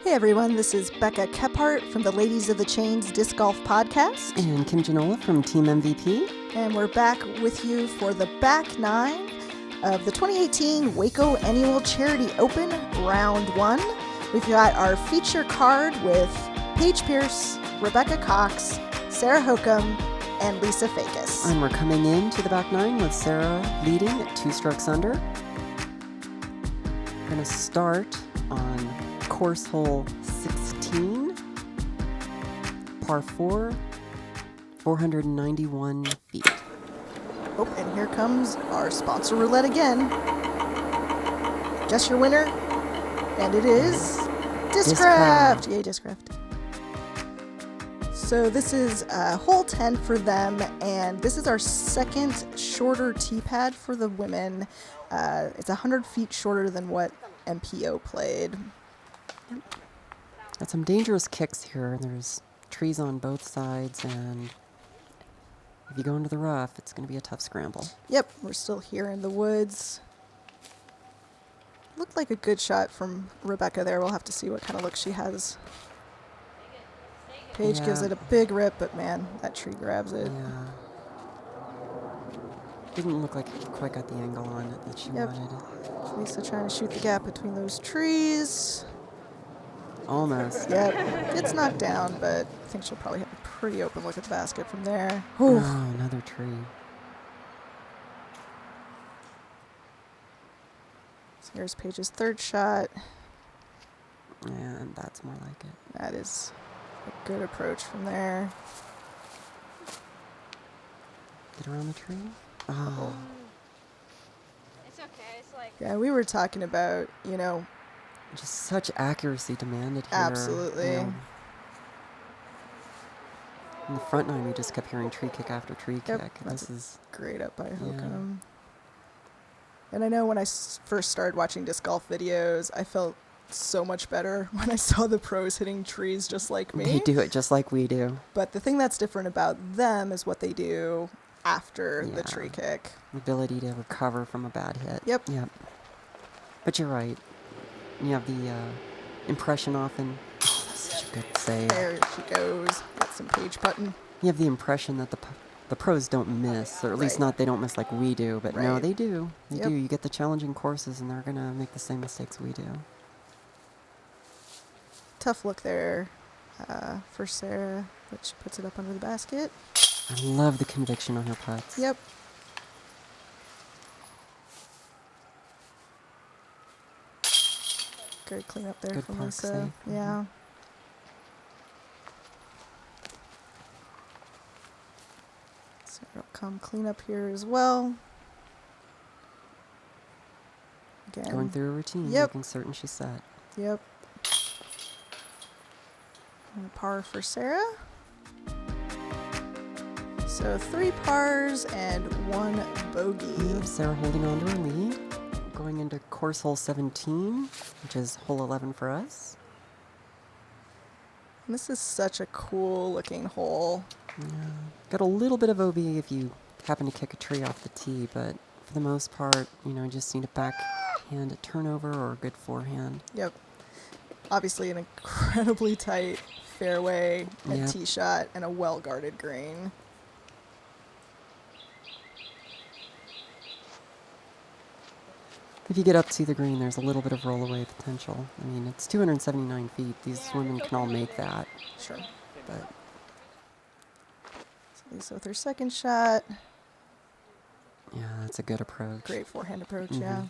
Hey everyone, this is Becca Kephart from the Ladies of the Chains Disc Golf Podcast. And Kim Giannola from Team MVP. And we're back with you for the back nine of the 2018 Waco Annual Charity Open Round 1. We've got our feature card with Paige Pierce, Rebecca Cox, Sarah Hokom, and Lisa Fajkus. And we're coming into the back nine with Sarah leading at 2 strokes under. We're going to start on course hole 16, par 4, 491 feet. Oh, and here comes our sponsor roulette again. Guess your winner, and it is Discraft. Yay, Discraft. So this is hole 10 for them, and this is our second shorter tee pad for the women. It's 100 feet shorter than what MPO played. Got some dangerous kicks here. There's trees on both sides, and if you go into the rough, it's going to be a tough scramble. Yep, we're still here in the woods. Looked like a good shot from Rebecca there. We'll have to see what kind of look she has. Paige gives it a big rip, but man, that tree grabs it. Yeah. Didn't look like it quite got the angle on it that she wanted. Lisa trying to shoot the gap between those trees. Almost. Yep, it's knocked down, but I think she'll probably have a pretty open look at the basket from there. Oh, another tree. So here's Paige's third shot. And that's more like it. That is a good approach from there. Get around the tree. Oh. It's okay. It's like... Yeah, we were talking about, Just such accuracy demanded here. Absolutely. In the front nine, we just kept hearing tree kick after tree kick. That's This is great up by Hokom. And I know when I first started watching disc golf videos, I felt so much better when I saw the pros hitting trees just like me. They do it just like we do. But the thing that's different about them is what they do after the tree kick. The ability to recover from a bad hit. Yep. But you're right. You have the impression often. Oh, that's such a good save. There she goes. Got some Paige putting. You have the impression that the pros don't miss, or at least not they don't miss like we do. But no, they do. They do. You get the challenging courses, and they're going to make the same mistakes we do. Tough look there for Sarah, but she puts it up under the basket. I love the conviction on her putts. Yep. Good clean up there Good from puck Lisa. save. Yeah. So it'll come clean up here as well. Again. Going through a routine, Yep. making certain she's set. Yep. And a par for Sarah. So 3 pars and 1 bogey. We have Sarah holding on to her lead. Going into course hole 17, which is hole 11 for us. And this is such a cool looking hole. Yeah. Got a little bit of OB if you happen to kick a tree off the tee, but for the most part, just need a backhand turnover or a good forehand. Yep. Obviously an incredibly tight fairway and tee shot and a well-guarded green. If you get up to the green, there's a little bit of rollaway potential. I mean, it's 279 feet. These women can all make that. Sure. But So Lisa with her second shot. yeah, that's a good approach. Great forehand approach, yeah.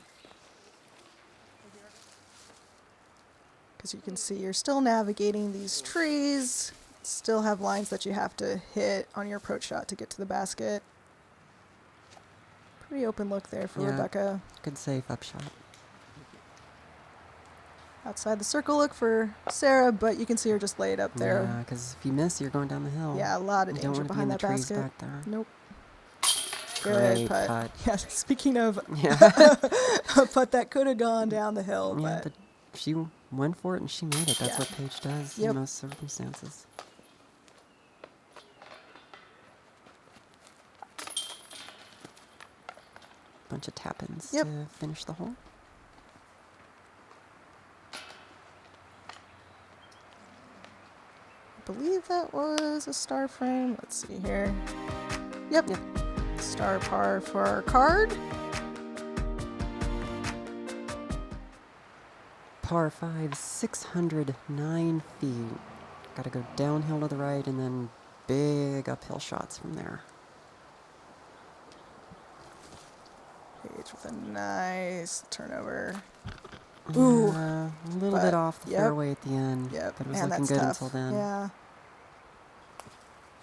Because you can see you're still navigating these trees. Still have lines that you have to hit on your approach shot to get to the basket. Pretty open look there for Rebecca. Good safe up shot. Outside the circle look for Sarah, but you can see her just lay it up there. Yeah, because if you miss, you're going down the hill. Yeah, a lot of You don't danger want to be behind in that the trees basket. back there. Nope. Great Good putt. putt. Yeah, speaking of Yeah. a putt that could have gone down the hill, Yeah, but but she went for it and she made it. That's what Paige does in most circumstances. Bunch of tap-ins to finish the hole. believe that was a star frame. Let's see here. Yep. Star par for our card. Par 5, 609 feet. Got to go downhill to the right and then big uphill shots from there. Paige with a nice turnover. Ooh. A little bit off the fairway at the end. Yep. But it was Man, looking that's good tough. until then. Yeah.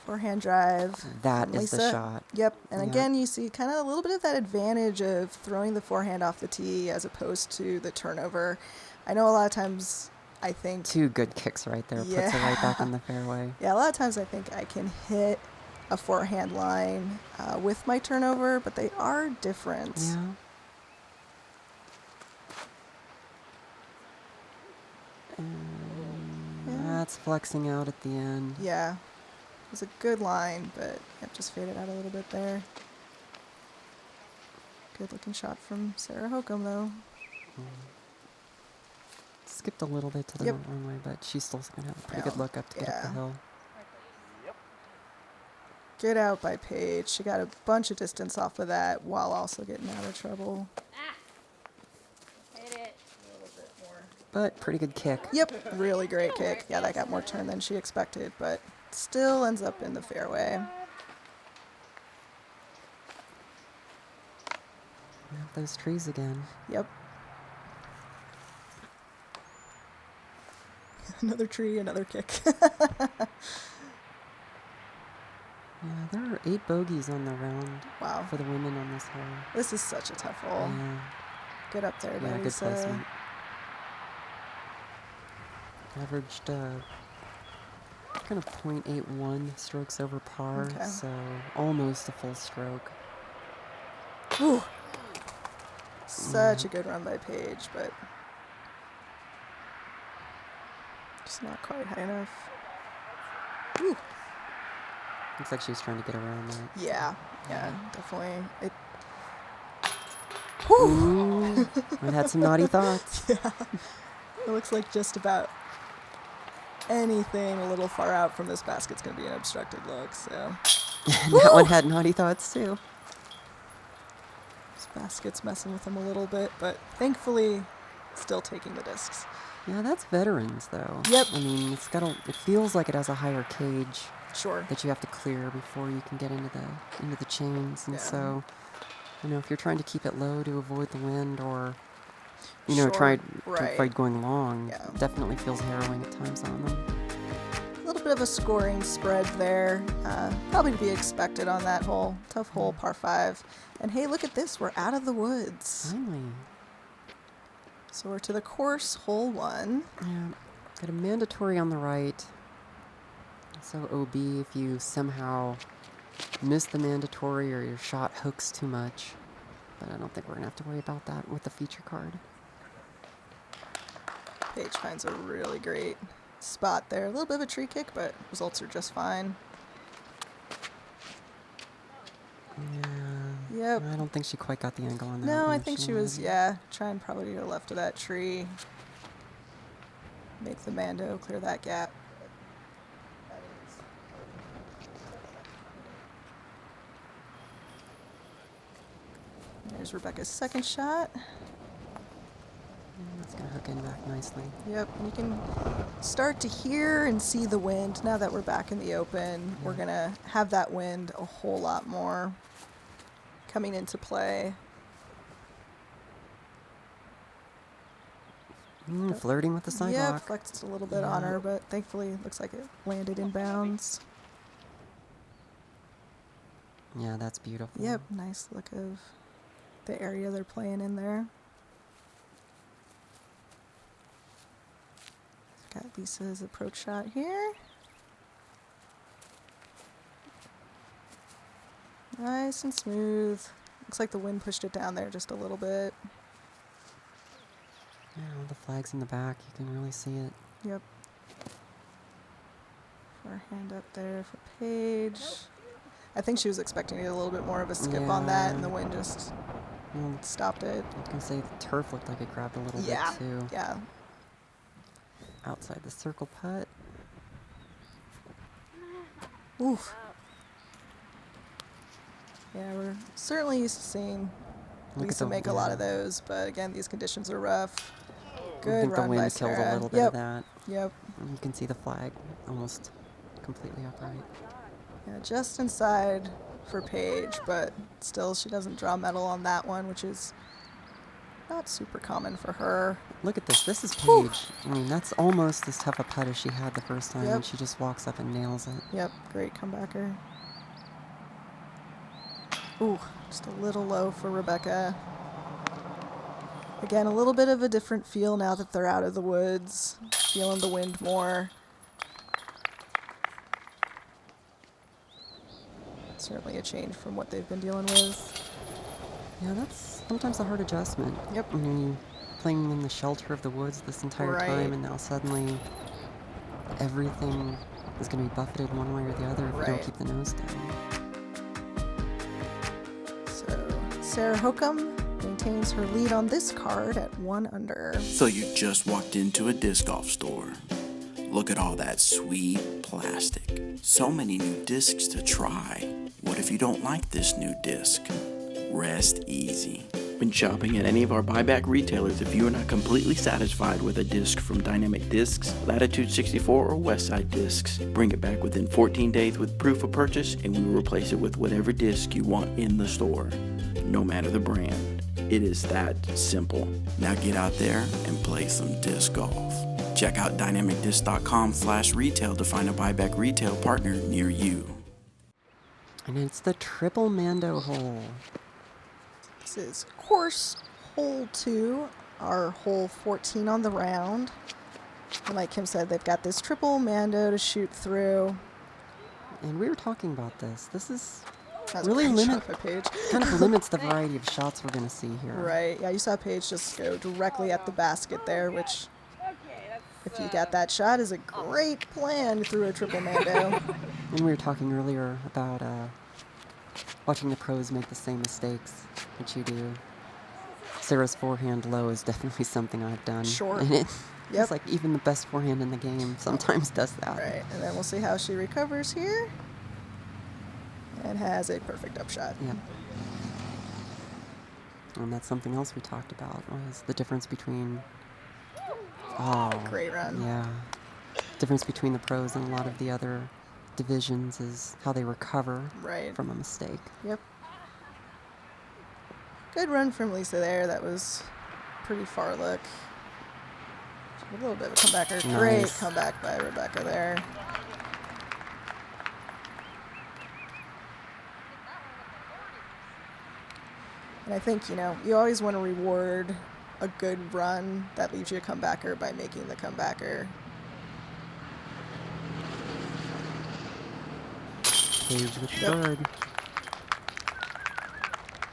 Forehand drive. That from is the Lisa. shot. Yep. And Yep. again, you see kind of a little bit of that advantage of throwing the forehand off the tee as opposed to the turnover. I know a lot of times I think... Two good kicks right there. Yeah. Puts it right back in the fairway. Yeah, a lot of times I think I can hit a forehand line with my turnover, but they are different. Yeah. That's flexing out at the end. Yeah. It was a good line, but it just faded out a little bit there. Good looking shot from Sarah Hokom, though. Skipped a little bit to the wrong way, but she's still going to have a pretty good look up to get up the hill. Good out by Paige. She got a bunch of distance off of that while also getting out of trouble. Hit it. But pretty good kick. Yep, really great kick. Yeah, that got more turn than she expected, but still ends up in the fairway. Those trees again. Yep. Another tree, another kick. Yeah, there are 8 bogeys on the round. Wow. For the women on this hole. This is such a tough hole. Yeah. Good up there, Yeah, good Lisa. placement. Averaged kind of .81 strokes over par, Okay. so almost a full stroke. Whew. Such a good run by Paige, but just not quite high enough. Ooh. Looks like she was trying to get around that. Yeah, definitely. Ooh, I had some naughty thoughts. Yeah. It looks like just about anything a little far out from this basket's going to be an obstructed look, so. And that one had naughty thoughts too. This basket's messing with them a little bit, but thankfully still taking the discs. Yeah, that's veterans though. Yep. I mean, it feels like it has a higher cage Sure. that you have to clear before you can get into the chains, and Yeah. so, if you're trying to keep it low to avoid the wind, or Sure, try to right. avoid going long, Yeah. definitely feels harrowing at times on them. A little bit of a scoring spread there. Probably to be expected on that hole. Tough hole, par 5. And hey, look at this. We're out of the woods. Finally. So we're to the course, hole 1. Yeah, got a mandatory on the right. So OB if you somehow miss the mandatory or your shot hooks too much. But I don't think we're going to have to worry about that with the feature card. Paige finds a really great spot there. A little bit of a tree kick, but results are just fine. Yeah. Yep. I don't think she quite got the angle on that. No, one I if think she wanted was, to. trying probably to the left of that tree. Make the mando clear that gap. There's Rebecca's second shot. That's going to hook in back nicely. Yep, and you can start to hear and see the wind now that we're back in the open. We're going to have that wind a whole lot more coming into play. Flirting with the Yeah, sidewalk. flexed a little bit on her, but thankfully it looks like it landed in bounds. Yeah, that's beautiful. Yep, nice look of the area they're playing in there. Got Lisa's approach shot here. Nice and smooth. Looks like the wind pushed it down there just a little bit. Yeah, all the flags in the back, you can really see it. Yep. Forehand up there for Paige. I think she was expecting to get a little bit more of a skip on that, and the wind just stopped it. I was going to say the turf looked like it grabbed a little bit too. Yeah. Outside the circle putt. Oof. Yeah, we're certainly used to seeing Look at Lisa the make a lot of wind. those, but again, these conditions are rough. I Good think the run by wind killed a Sarah. little bit Yep. of that. Yep. And you can see the flag almost completely upright. Yeah, just inside for Paige, but still she doesn't draw medal on that one, which is not super common for her. Look at this. This is Whew. Paige. I mean, that's almost as tough a putt as she had the first time, Yep. and she just walks up and nails it. Yep, great comebacker. Ooh, just a little low for Rebecca. Again, a little bit of a different feel now that they're out of the woods, feeling the wind more. Certainly a change from what they've been dealing with. Yeah, that's sometimes a hard adjustment. Yep. I mean, playing in the shelter of the woods this entire Right. time, and now suddenly everything is going to be buffeted one way or the other if you don't Right. keep the nose down. So Sarah Hokom maintains her lead on this card at 1 under. So you just walked into a disc golf store. Look at all that sweet plastic. So many new discs to try. What if you don't like this new disc? Rest easy. When shopping at any of our buyback retailers, if you are not completely satisfied with a disc from Dynamic Discs, Latitude 64, or Westside Discs, bring it back within 14 days with proof of purchase, and we will replace it with whatever disc you want in the store, no matter the brand. It is that simple. Now get out there and play some disc golf. Check out dynamicdisc.com/retail to find a buyback retail partner near you. And it's the triple mando hole. This is course hole 2, our hole 14 on the round. And like Kim said, they've got this triple mando to shoot through. And we were talking about this. This is That's really a great limit, shot by Paige. kind of limits the variety of shots we're going to see here. Right, yeah, you saw Paige just go directly at the basket there, which, if you got that shot, is a great plan through a triple mando. And we were talking earlier about watching the pros make the same mistakes that you do. Sarah's forehand low is definitely something I've done. Sure. And Yep. it's like even the best forehand in the game sometimes does that. Right, and then we'll see how she recovers here. And has a perfect upshot. Yeah. And that's something else we talked about was the difference between Great run. Yeah. Difference between the pros and a lot of the other divisions is how they recover Right. from a mistake. Yep. Good run from Lisa there. That was pretty far look. A little bit of a comebacker. Nice. Great comeback by Rebecca there. And I think, you always want to reward a good run that leaves you a comebacker by making the comebacker. Paige with the Yep. bird.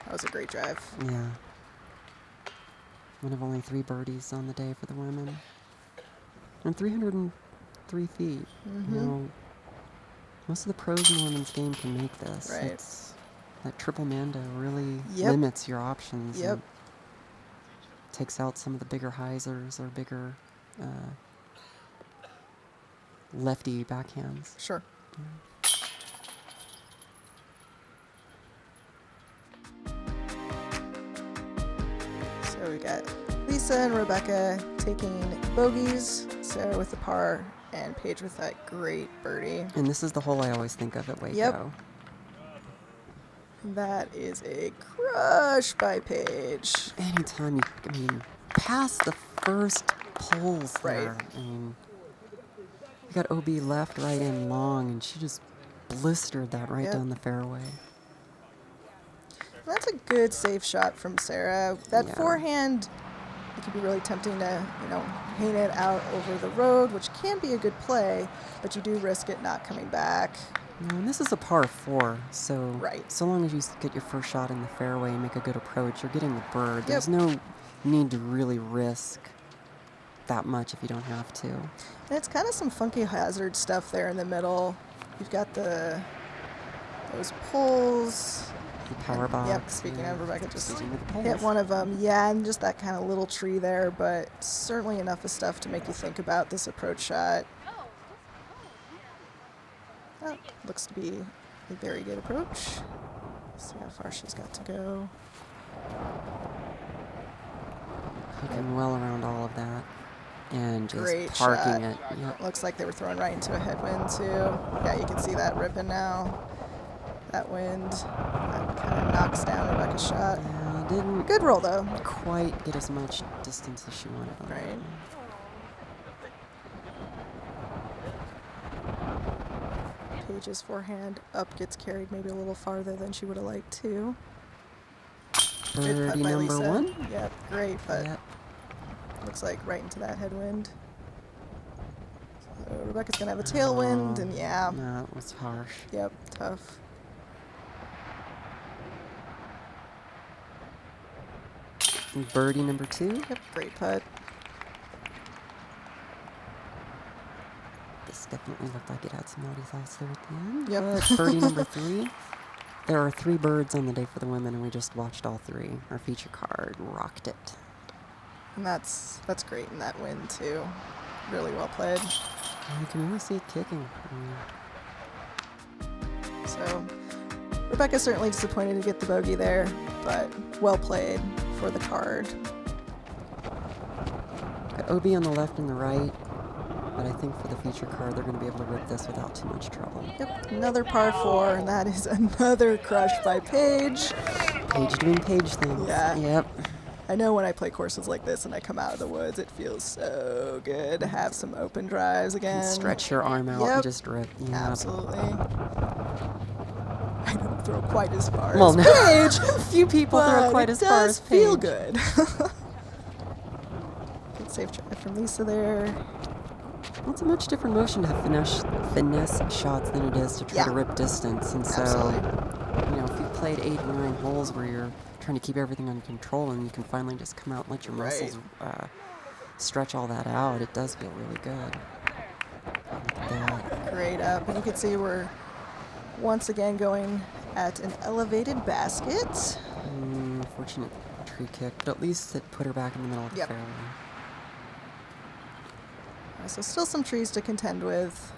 That was a great drive. Yeah. One of only 3 birdies on the day for the women. And 303 feet. Most of the pros in the women's game can make this. Right. That triple mando really Yep. limits your options. Yep. And takes out some of the bigger hyzers or bigger lefty backhands. Sure. So we got Lisa and Rebecca taking bogeys, Sarah with the par, and Paige with that great birdie. And this is the hole I always think of at Waco. Yep. That is a crush by Paige. Anytime past the first poles Right. there. I mean, you got OB left, right, and long, and she just blistered that right Yep. down the fairway. That's a good safe shot from Sarah. That Yeah. forehand, it could be really tempting to, hang it out over the road, which can be a good play, but you do risk it not coming back. No, and this is a par 4, so Right. so long as you get your first shot in the fairway and make a good approach, you're getting the bird. Yep. There's no need to really risk that much if you don't have to. And it's kind of some funky hazard stuff there in the middle. You've got those poles. The power box. Yep, speaking of, Rebecca just Speaking of the hit poles. one of them. Yeah, and just that kind of little tree there, but certainly enough of stuff to make you think about this approach shot. That looks to be a very good approach. See how far she's got to go. Hooking well around all of that. And just Great parking shot. it. Yep. Looks like they were throwing right into a headwind too. Yeah, you can see that ripping now. That wind that kind of knocks down Rebecca's shot. Yeah, didn't Good roll though. quite get as much distance as she wanted. On Right. Paige's forehand up gets carried maybe a little farther than she would have liked to. Good putt Birdie by number Lisa. 1. Yep, great putt. Yep. Looks like right into that headwind. So Rebecca's gonna have a tailwind, and yeah, No, it was harsh. yep, tough. Birdie number 2. Yep, great putt. This definitely looked like it had some naughty thoughts there at the end. Yep. But birdie number 3. There are 3 birds on the day for the women, and we just watched all 3. Our feature card rocked it. And that's great in that wind too. Really well played. And you can really see it kicking. So Rebecca's certainly disappointed to get the bogey there, but well played for the card. Got OB on the left and the right, but I think for the feature card, they're going to be able to rip this without too much trouble. Yep, another par 4, and that is another crush by Paige. Paige doing Paige things. Yeah. Yep. I know when I play courses like this and I come out of the woods, it feels so good to have some open drives again. Stretch your arm out Yep. and just rip. Yep. Absolutely. I don't throw quite as far Well, as no. Paige. Few people throw but quite it as far does as feel Paige. good. Good safe drive from Lisa there. It's a much different motion to have finesse shots than it is to try Yeah. to rip distance. And so, Absolutely. if you've played 8 or 9 holes where you're trying to keep everything under control and you can finally just come out and let your muscles stretch all that out, it does feel really good. Look at that. Great up. And you can see we're once again going at an elevated basket. Fortunate tree kick, but at least it put her back in the middle of the Yep. fairway. So still some trees to contend with.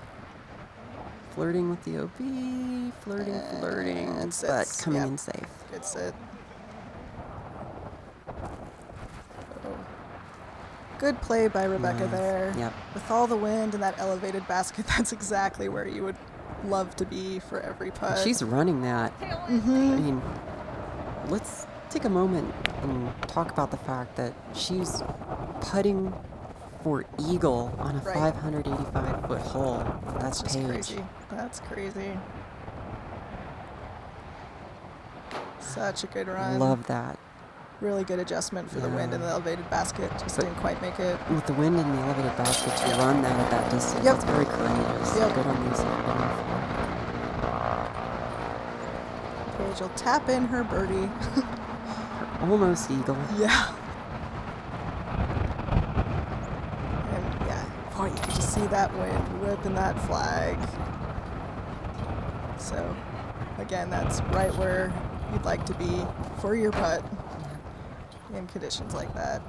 Flirting with the OB, flirting, And sits, but coming yep. in safe. Good sit. Oh. Good play by Rebecca Nice. there. Yep. With all the wind and that elevated basket, that's exactly where you would love to be for every putt. She's running that. I mean, let's take a moment and talk about the fact that she's putting for eagle on a Right. 585-foot hole. That's just Paige. crazy. That's crazy. Such a good run. Love that. Really good adjustment for the wind and the Yeah. elevated basket. Just But- didn't quite make it. With the wind and the elevated basket to run that at that distance, Yep. it's very courageous. Yep. Good on Lisa. Paige will tap in her birdie. Almost eagle. Yeah. And yeah, boy, you can just see that wind ripping that flag. So, again, that's right where you'd like to be for your putt in conditions like that.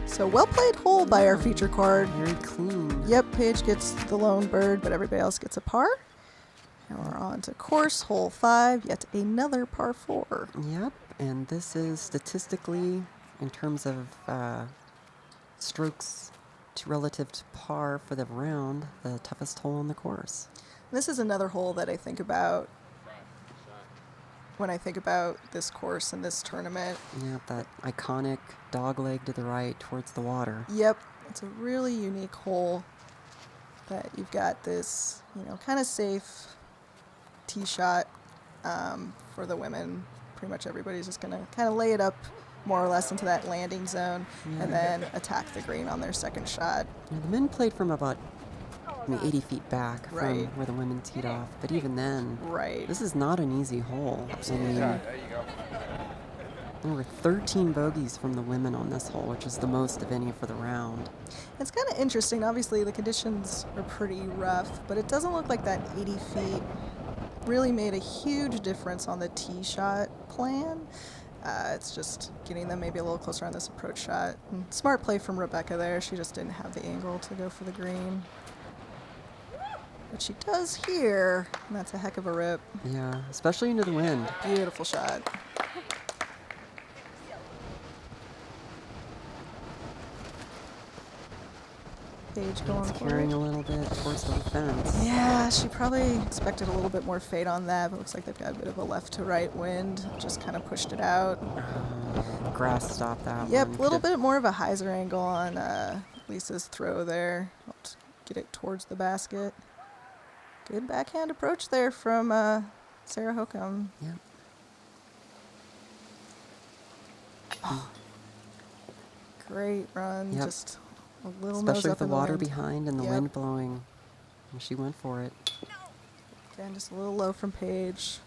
So, well played hole by our feature card. Very clean. Yep, Paige gets the lone bird, but everybody else gets a par. And we're on to course hole 5, yet another par 4. Yep, and this is statistically, in terms of strokes to relative to par for the round, the toughest hole on the course. This is another hole that I think about when I think about this course and this tournament. Yep, that iconic dog leg to the right towards the water. Yep, it's a really unique hole that you've got this, kind of safe tee shot for the women. Pretty much everybody's just going to kind of lay it up more or less into that landing zone and then attack the green on their second shot. Now, the men played from about 80 feet back from Right. where the women teed off, but even then, Right. this is not an easy hole. I mean, there were 13 bogeys from the women on this hole, which is the most of any for the round. It's kind of interesting. Obviously, the conditions are pretty rough, but it doesn't look like that 80 feet really made a huge difference on the tee shot plan. It's just getting them maybe a little closer on this approach shot. And smart play from Rebecca there. She just didn't have the angle to go for the green. But she does here, and that's a heck of a rip. Yeah, especially into the wind. Beautiful shot. Paige going It's for carrying it. a little bit towards the fence. Yeah, she probably expected a little bit more fade on that, but looks like they've got a bit of a left to right wind. Just kind of pushed it out. Grass stopped that one. Yep, a little Could've- bit more of a hyzer angle on Lisa's throw there. Helped get it towards the basket. Good backhand approach there from Sarah Hokom. Yep. Great run, Yep. just a little Especially nose with up the in water wind. behind and the Yep. wind blowing. And she went for it. Again, just a little low from Paige.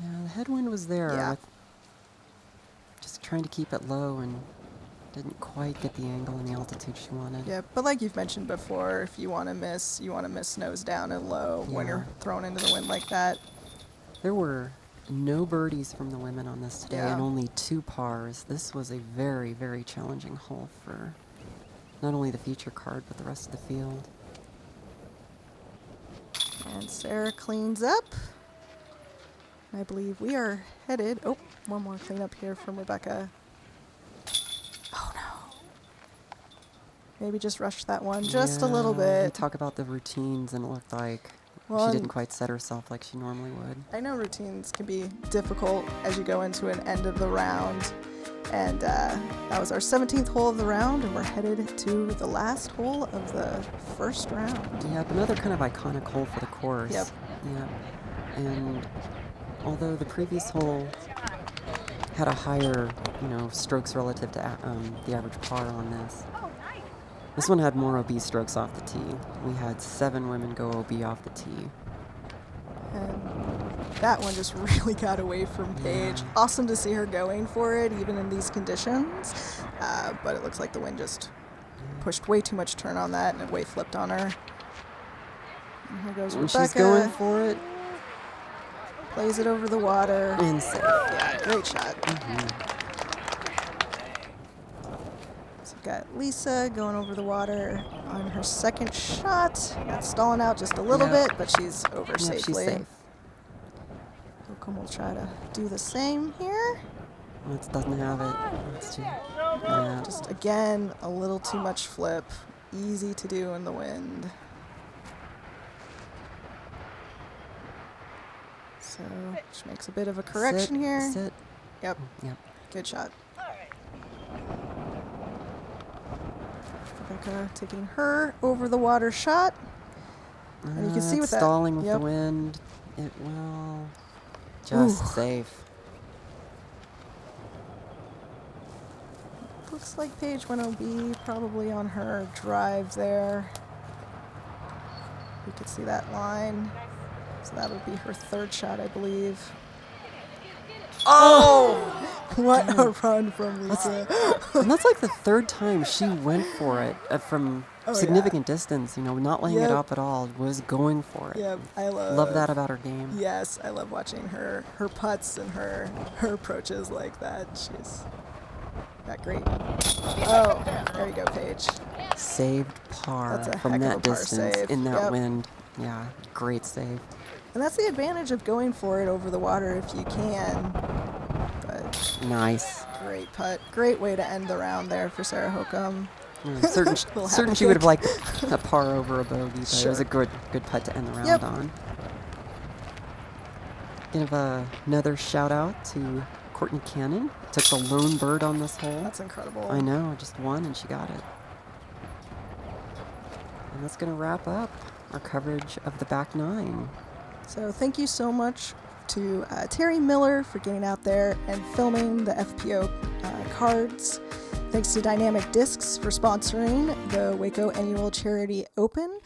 Yeah, the headwind was there. Yeah. With just trying to keep it low and didn't quite get the angle and the altitude she wanted. Yeah, but like you've mentioned before, if you want to miss, you want to miss nose down and low when Yeah. you're thrown into the wind like that. There were no birdies from the women on this today Yeah. and only 2 pars. This was a very, very challenging hole for not only the feature card, but the rest of the field. And Sarah cleans up. I believe we are headed. Oh, one more cleanup here from Rebecca. Oh no. Maybe just rush that one just a little Yeah, you bit. talk about the routines, and it looked like Well, she didn't quite set herself like she normally would. I know routines can be difficult as you go into an end of the round. And that was our 17th hole of the round, and we're headed to the last hole of the first round. Yep, another kind of iconic hole for the course. Yep. Yep. And although the previous hole had a higher, strokes relative to the average par on this one had more OB strokes off the tee. We had 7 women go OB off the tee. And that one just really got away from Paige. Yeah. Awesome to see her going for it, even in these conditions. But it looks like the wind just pushed way too much turn on that, and it way flipped on her. And here goes And Rebecca. she's going for it. Plays it over the water. And safe. Yeah, great shot. Mhm. So we've got Lisa going over the water on her second shot. That's stalling out just a little Yep. bit, but she's over Yep, safely. she's safe. Hokom will try to do the same here. It doesn't have it. It's too, yeah. Just again, a little too much flip. Easy to do in the wind. So she makes a bit of a correction Sit, here. Sit. Yep, Yep. good shot. Becca taking her over the water shot. And you can see It's with that- stalling with yep. the wind. It will just Ooh. safe. Looks like Paige went OB probably on her drive there. You could see that line. So that would be her third shot, I believe. Oh! What a run from Lisa. And that's like the 3rd time she went for it from Oh, yeah. significant distance, not laying Yep. it up at all, was going for it. Yep, I Love that about her game. Yes, I love watching her putts and her approaches like that. She's got great. Oh, there you go, Paige. Saved par That's a from heck of that a par distance save. in that Yep. wind. Yeah, great save. And that's the advantage of going for it over the water if you can. But Nice. great putt. Great way to end the round there for Sarah Hokom. Certain, Little certain happy she would have kick. liked a par over a bogey, but it was Sure. a good putt to end the round Yep. on. Give another shout out to Courtney Cannon. Took the lone bird on this hole. That's incredible. I know, just one and she got it. And that's going to wrap up our coverage of the back 9. So thank you so much to Terry Miller for getting out there and filming the FPO cards. Thanks to Dynamic Discs for sponsoring the Waco Annual Charity Open.